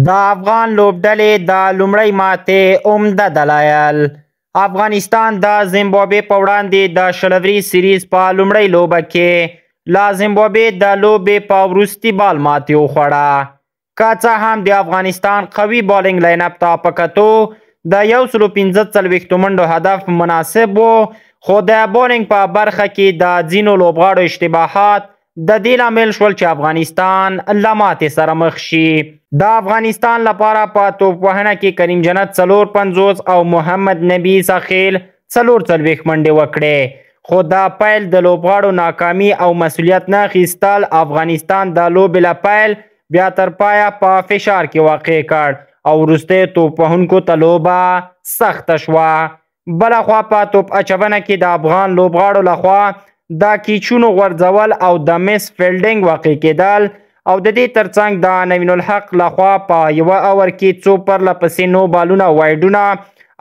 د افغان لوبډلې د لومړۍ ماتې عمده دلایل. افغانستان د زیمبابوې په وړاندې د شلوري سیریز په لومړۍ لوبه کې له زیمبابوې د لوبې په وروستي بال ماتې وخوړه. که څه هم د افغانستان قوي بالنګ لاین اپ ته په کتو د 145 منډو هدف مناسب و، خو د بالنګ په برخه کې د ځینو لوبغاړو اشتباهات د دې لامل شول چې افغانستان له ماتې سره مخ شي. د افغانستان لپاره په توپ وهنه کې کریم جنت 54 او محمد نبی سخیل 44 منډې وکړې، خو د پیل د لوبغاړو ناکامي او مسؤلیت نه اخیستل افغانستان د لوبې له پیل بیا تر پایه په فشار کې واقع کړ او وروستیو توپ وهونکو ته لوبه سخته شوه. بلخوا په توپ اچونه کې د افغان لوبغاړو لخوا د کیچونو غورځول او د مس فیلډینګ واقع کېدل او د دې ترڅنګ د نوین الحق لخوا په یوه اور کې څو پرله پسې نو بالونه وایډونه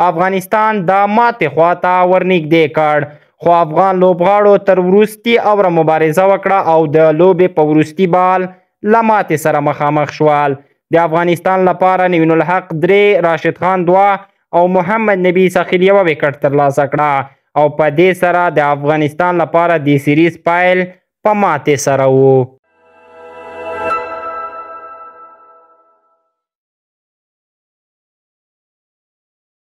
افغانستان د ماتې خواته ورنږدې کړ، خو افغان لوبغاړو تر وروستي اوره مبارزه وکړه او د لوبې په وروستي بال له ماتې سره مخامخ شول. د افغانستان لپاره نوین الحق 3، راشد خان 2 او محمد نبی سخیل 1 وکټ ترلاسه کړه او په دې سره د افغانستان لپاره د سیریز پایل په ماتې سره و.